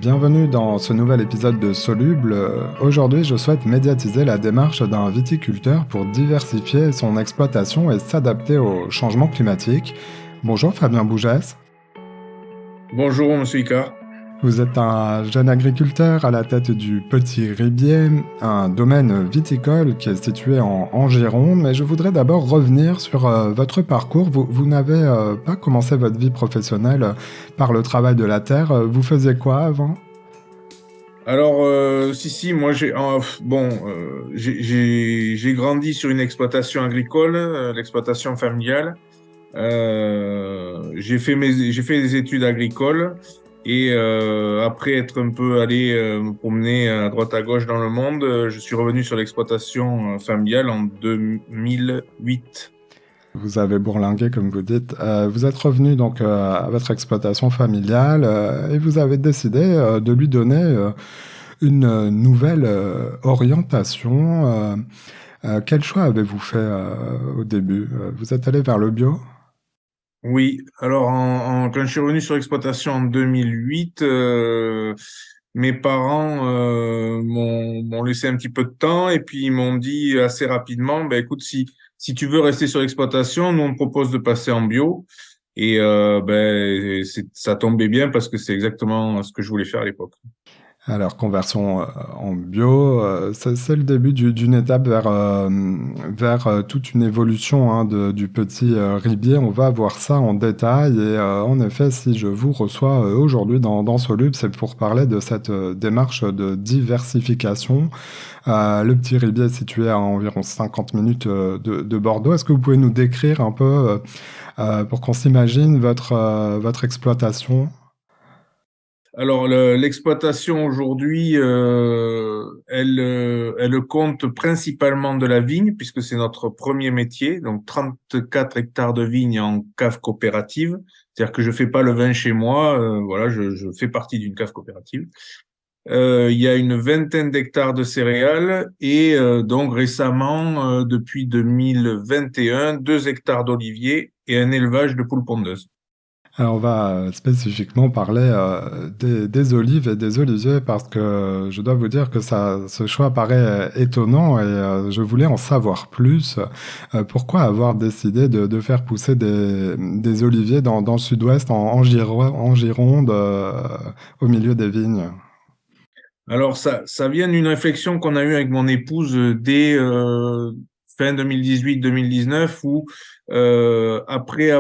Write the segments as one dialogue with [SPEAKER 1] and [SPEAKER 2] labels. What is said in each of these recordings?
[SPEAKER 1] Bienvenue dans ce nouvel épisode de Soluble. Aujourd'hui, je souhaite médiatiser la démarche d'un viticulteur pour diversifier son exploitation et s'adapter au changement climatique. Bonjour Fabien Bougès.
[SPEAKER 2] Bonjour, monsieur Icard.
[SPEAKER 1] Vous êtes un jeune agriculteur à la tête du Petit Ribier, un domaine viticole qui est situé en Gironde, mais je voudrais d'abord revenir sur votre parcours. Vous n'avez pas commencé votre vie professionnelle par le travail de la terre. Vous faisiez quoi avant ?
[SPEAKER 2] Alors, moi j'ai grandi sur une exploitation agricole, l'exploitation familiale. J'ai fait des études agricoles et après être un peu allé me promener à droite à gauche dans le monde, je suis revenu sur l'exploitation familiale en 2008.
[SPEAKER 1] Vous avez bourlingué, comme vous dites. Vous êtes revenu donc à votre exploitation familiale et vous avez décidé de lui donner une nouvelle orientation. Quel choix avez-vous fait au début? Vous êtes allé vers le bio?
[SPEAKER 2] Oui, alors quand je suis revenu sur l'exploitation en 2008, mes parents m'ont laissé un petit peu de temps et puis ils m'ont dit assez rapidement, ben écoute, si tu veux rester sur l'exploitation, nous on te propose de passer en bio et ça tombait bien parce que c'est exactement ce que je voulais faire à l'époque.
[SPEAKER 1] Alors, conversion en bio, c'est le début d'une étape vers toute une évolution hein, du petit Ribier. On va voir ça en détail. Et en effet, si je vous reçois aujourd'hui dans Soluble, c'est pour parler de cette démarche de diversification. Le petit Ribier est situé à environ 50 minutes de Bordeaux. Est-ce que vous pouvez nous décrire un peu, pour qu'on s'imagine, votre exploitation?
[SPEAKER 2] Alors l'exploitation aujourd'hui, elle compte principalement de la vigne puisque c'est notre premier métier, donc 34 hectares de vigne en cave coopérative, c'est-à-dire que je fais pas le vin chez moi, voilà, je fais partie d'une cave coopérative. Il y a une vingtaine d'hectares de céréales et donc récemment, depuis 2021, 2 hectares d'oliviers et un élevage de poules pondeuses.
[SPEAKER 1] Alors on va spécifiquement parler des olives et des oliviers parce que je dois vous dire que ce choix paraît étonnant et je voulais en savoir plus. Pourquoi avoir décidé de faire pousser des oliviers dans le sud-ouest, en Gironde, au milieu des vignes?
[SPEAKER 2] Alors ça vient d'une réflexion qu'on a eue avec mon épouse dès fin 2018-2019 où après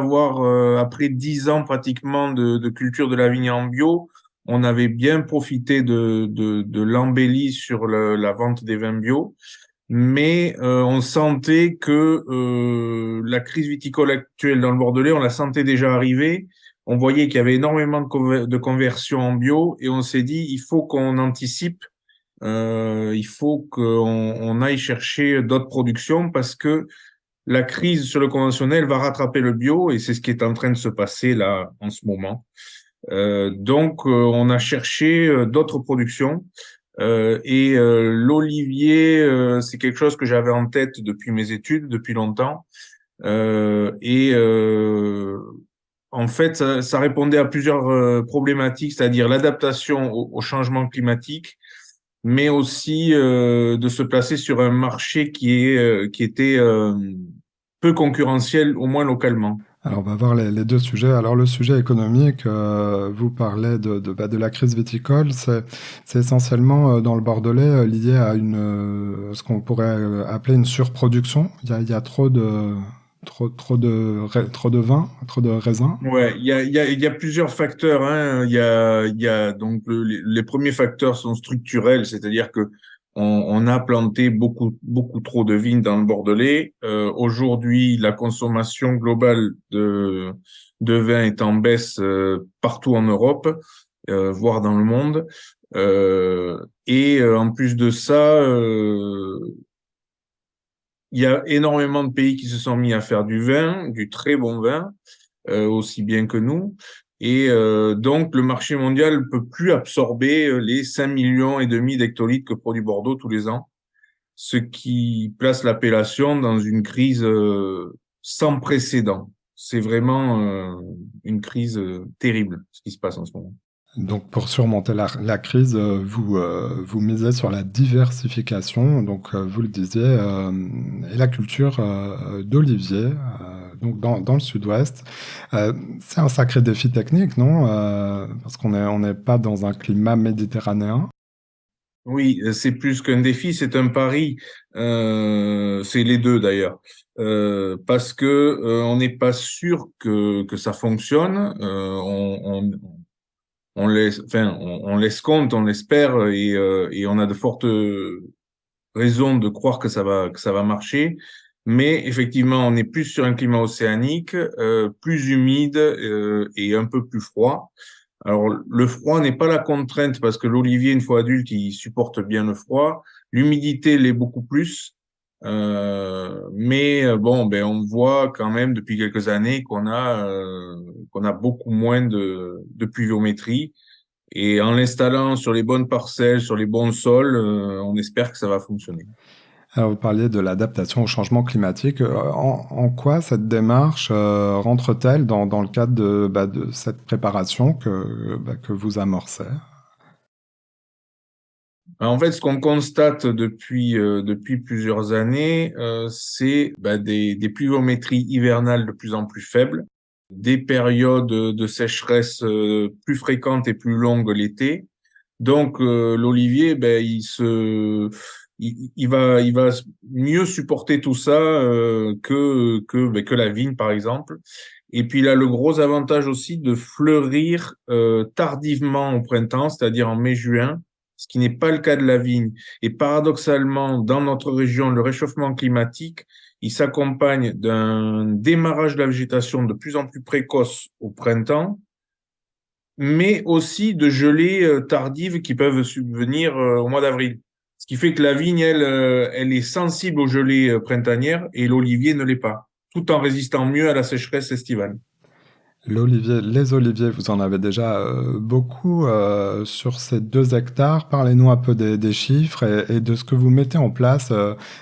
[SPEAKER 2] 10 ans pratiquement de culture de la vigne en bio, on avait bien profité de l'embellie sur la vente des vins bio, mais on sentait que la crise viticole actuelle dans le Bordelais, on la sentait déjà arriver. On voyait qu'il y avait énormément de conversions en bio et on s'est dit, il faut qu'on anticipe, il faut qu'on aille chercher d'autres productions parce que la crise sur le conventionnel va rattraper le bio et c'est ce qui est en train de se passer là en ce moment. On a cherché d'autres productions. L'olivier, c'est quelque chose que j'avais en tête depuis mes études, depuis longtemps. Et En fait, ça répondait à plusieurs problématiques, c'est-à-dire l'adaptation au changement climatique, mais aussi de se placer sur un marché qui était peu concurrentiel, au moins localement.
[SPEAKER 1] Alors, on va voir les deux sujets. Alors, le sujet économique, vous parlez de la crise viticole. C'est essentiellement dans le Bordelais lié à ce qu'on pourrait appeler une surproduction. Il y a trop de vin, trop de raisins.
[SPEAKER 2] Ouais, il y a plusieurs facteurs, hein. Il y a donc les premiers facteurs sont structurels, c'est-à-dire que on a planté beaucoup trop de vignes dans le Bordelais. Aujourd'hui, la consommation globale de vin est en baisse partout en Europe, voire dans le monde. En plus de ça, il y a énormément de pays qui se sont mis à faire du vin, du très bon vin aussi bien que nous. Donc, le marché mondial ne peut plus absorber les 5 millions et demi d'hectolitres que produit Bordeaux tous les ans, ce qui place l'appellation dans une crise sans précédent. C'est vraiment une crise terrible, ce qui se passe en ce moment.
[SPEAKER 1] Donc pour surmonter la crise, vous misez sur la diversification, donc vous le disiez, et la culture d'olivier, donc dans le sud-ouest. C'est un sacré défi technique, non? Parce on n'est pas dans un climat méditerranéen.
[SPEAKER 2] Oui, c'est plus qu'un défi, c'est un pari. C'est les deux d'ailleurs. Parce que on n'est pas sûr que ça fonctionne. On laisse, enfin, on laisse compte, on l'espère, et on a de fortes raisons de croire que ça va marcher. Mais effectivement, on est plus sur un climat océanique, plus humide et un peu plus froid. Alors, le froid n'est pas la contrainte parce que l'olivier, une fois adulte, il supporte bien le froid. L'humidité l'est beaucoup plus. Mais bon, ben, on voit quand même depuis quelques années qu'on a beaucoup moins de pluviométrie. Et en l'installant sur les bonnes parcelles, sur les bons sols, on espère que ça va fonctionner.
[SPEAKER 1] Alors, vous parliez de l'adaptation au changement climatique. En quoi cette démarche rentre-t-elle dans le cadre de cette préparation que vous amorcez?
[SPEAKER 2] En fait, ce qu'on constate depuis plusieurs années, c'est des pluviométries hivernales de plus en plus faibles, des périodes de sécheresse plus fréquentes et plus longues l'été. Donc l'olivier, il va mieux supporter tout ça que la vigne par exemple. Et puis il a le gros avantage aussi de fleurir tardivement au printemps, c'est-à-dire en mai-juin, ce qui n'est pas le cas de la vigne. Et paradoxalement, dans notre région, le réchauffement climatique, il s'accompagne d'un démarrage de la végétation de plus en plus précoce au printemps, mais aussi de gelées tardives qui peuvent subvenir au mois d'avril. Ce qui fait que la vigne, elle est sensible aux gelées printanières et l'olivier ne l'est pas, tout en résistant mieux à la sécheresse estivale.
[SPEAKER 1] Les oliviers, vous en avez déjà beaucoup sur ces 2 hectares. Parlez-nous un peu des chiffres et de ce que vous mettez en place.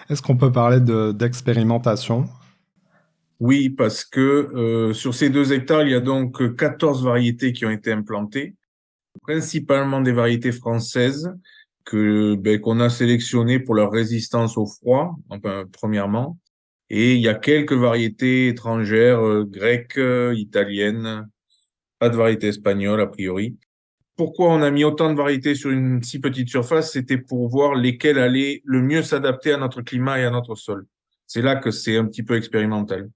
[SPEAKER 1] Est-ce qu'on peut parler d'expérimentation?
[SPEAKER 2] Oui, parce que sur ces 2 hectares, il y a donc 14 variétés qui ont été implantées, principalement des variétés françaises qu'on a sélectionnées pour leur résistance au froid, enfin, premièrement. Et il y a quelques variétés étrangères, grecques, italiennes, pas de variété espagnole a priori. Pourquoi on a mis autant de variétés sur une si petite surface? C'était pour voir lesquelles allaient le mieux s'adapter à notre climat et à notre sol. C'est là que c'est un petit peu expérimental.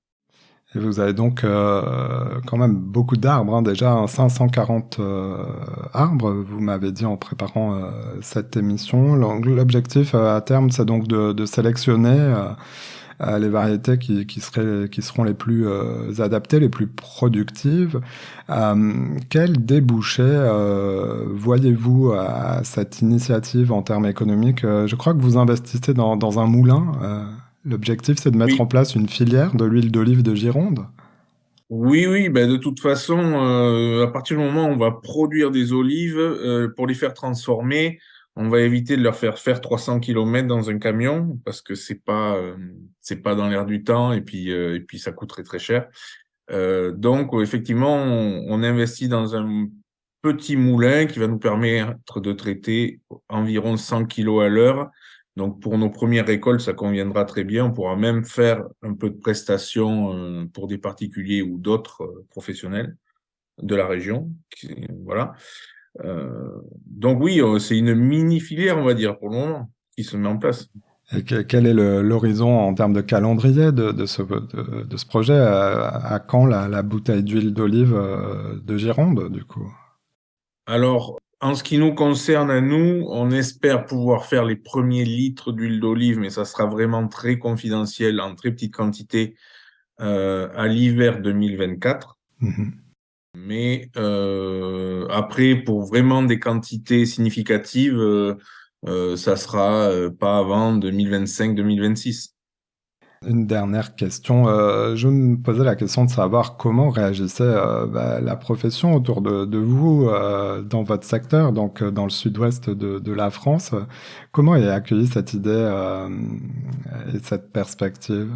[SPEAKER 1] Et vous avez donc quand même beaucoup d'arbres, hein, déjà 540 arbres, vous m'avez dit en préparant cette émission. L'objectif à terme, c'est donc de sélectionner les variétés qui seront les plus adaptées, les plus productives. Quel débouché voyez-vous à cette initiative en termes économiques? Je crois que vous investissez dans un moulin. L'objectif, c'est de mettre en
[SPEAKER 2] Oui,
[SPEAKER 1] place une filière de l'huile d'olive de Gironde.
[SPEAKER 2] oui, ben de toute façon, à partir du moment où on va produire des olives, pour les faire transformer, on va éviter de leur faire faire 300 kilomètres dans un camion parce que c'est pas dans l'air du temps et puis ça coûterait très cher. Donc, effectivement, on investit dans un petit moulin qui va nous permettre de traiter environ 100 kilos à l'heure. Donc, pour nos premières récoltes, ça conviendra très bien. On pourra même faire un peu de prestations pour des particuliers ou d'autres professionnels de la région. Voilà. Donc oui, c'est une mini filière, on va dire, pour le moment, qui se met en place.
[SPEAKER 1] Et quel est l'horizon en termes de calendrier de ce projet? À quand la bouteille d'huile d'olive de Gironde, du coup?
[SPEAKER 2] Alors, en ce qui nous concerne à nous, on espère pouvoir faire les premiers litres d'huile d'olive, mais ça sera vraiment très confidentiel, en très petite quantité, à l'hiver 2024.
[SPEAKER 1] Mhm.
[SPEAKER 2] Mais après, pour vraiment des quantités significatives, ça sera pas avant 2025-2026.
[SPEAKER 1] Une dernière question. Je me posais la question de savoir comment réagissait la profession autour de vous dans votre secteur, donc dans le sud-ouest de la France. Comment est accueillie cette idée et cette perspective?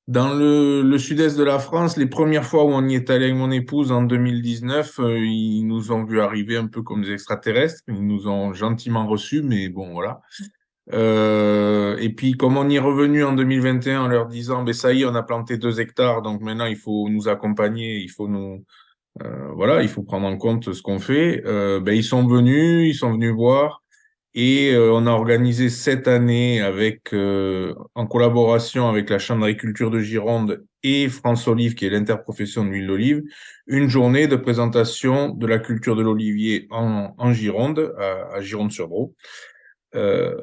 [SPEAKER 2] Dans le sud-est de la France, les premières fois où on y est allé avec mon épouse en 2019, ils nous ont vu arriver un peu comme des extraterrestres. Ils nous ont gentiment reçus, mais bon, voilà. Et puis, comme on y est revenu en 2021 en leur disant, ben ça y est, on a planté 2 hectares, donc maintenant il faut nous accompagner, voilà, il faut prendre en compte ce qu'on fait. Ben ils sont venus voir. Et on a organisé cette année en collaboration avec la Chambre d'agriculture de Gironde et France Olive, qui est l'interprofession de l'huile d'olive, une journée de présentation de la culture de l'olivier en Gironde, à Gironde-sur-Brot, euh,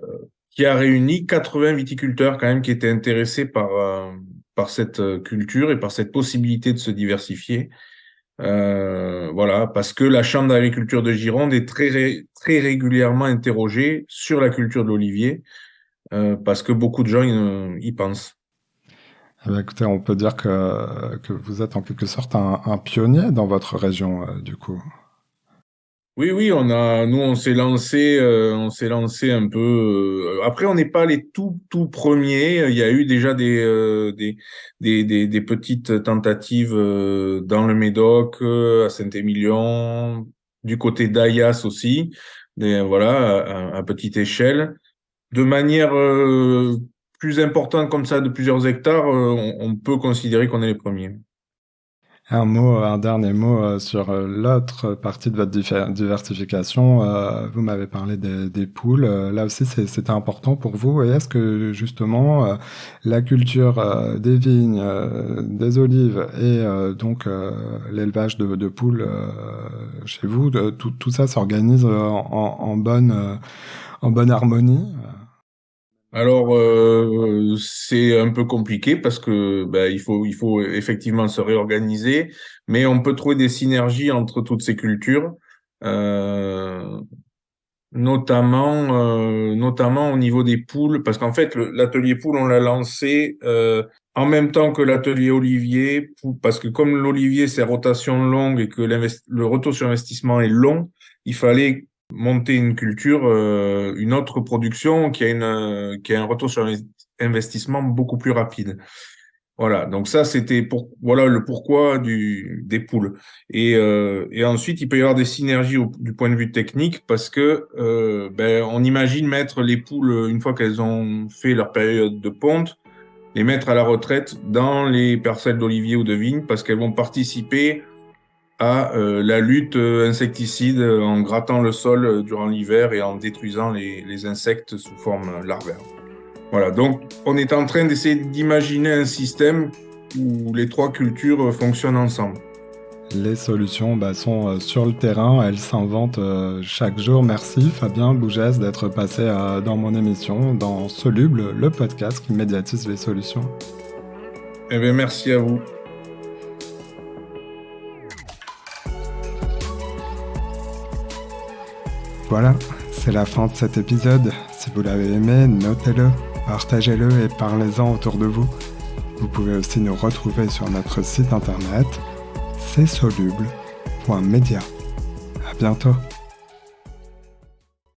[SPEAKER 2] qui a réuni 80 viticulteurs quand même qui étaient intéressés par cette culture et par cette possibilité de se diversifier. Voilà, parce que la Chambre d'agriculture de Gironde est très régulièrement interrogée sur la culture de l'olivier, parce que beaucoup de gens y pensent.
[SPEAKER 1] Eh bien, écoutez, on peut dire que vous êtes en quelque sorte un pionnier dans votre région, du coup.
[SPEAKER 2] Oui, oui, nous, on s'est lancé un peu. Après, on n'est pas les tout premiers. Il y a eu déjà des petites tentatives dans le Médoc, à Saint-Émilion, du côté d'Ayas aussi. Voilà, à petite échelle. De manière plus importante comme ça, de plusieurs hectares, on peut considérer qu'on est les premiers.
[SPEAKER 1] Un dernier mot sur l'autre partie de votre diversification. Vous m'avez parlé des poules. Là aussi, c'était important pour vous. Et est-ce que justement la culture des vignes, des olives et donc l'élevage de poules chez vous, tout ça s'organise en bonne harmonie?
[SPEAKER 2] Alors, c'est un peu compliqué parce que ben, il faut effectivement se réorganiser, mais on peut trouver des synergies entre toutes ces cultures, euh, notamment au niveau des poules, parce qu'en fait, l'atelier poule, on l'a lancé en même temps que l'atelier olivier, parce que comme l'olivier, c'est à rotation longue et que le retour sur investissement est long, il fallait monter une culture, une autre production qui a un retour sur investissement beaucoup plus rapide. Voilà, donc ça c'était voilà le pourquoi des poules. Et ensuite il peut y avoir des synergies du point de vue technique parce que ben on imagine mettre les poules une fois qu'elles ont fait leur période de ponte, les mettre à la retraite dans les parcelles d'olivier ou de vigne parce qu'elles vont participer à la lutte insecticide en grattant le sol durant l'hiver et en détruisant les insectes sous forme larvaire. Voilà, donc on est en train d'essayer d'imaginer un système où les trois cultures fonctionnent ensemble.
[SPEAKER 1] Les solutions sont sur le terrain, elles s'inventent chaque jour. Merci Fabien Bougès d'être passé dans mon émission, dans Soluble, le podcast qui médiatise les solutions.
[SPEAKER 2] Eh bien, merci à vous.
[SPEAKER 1] Voilà, c'est la fin de cet épisode. Si vous l'avez aimé, notez-le, partagez-le et parlez-en autour de vous. Vous pouvez aussi nous retrouver sur notre site internet csoluble.media. À bientôt.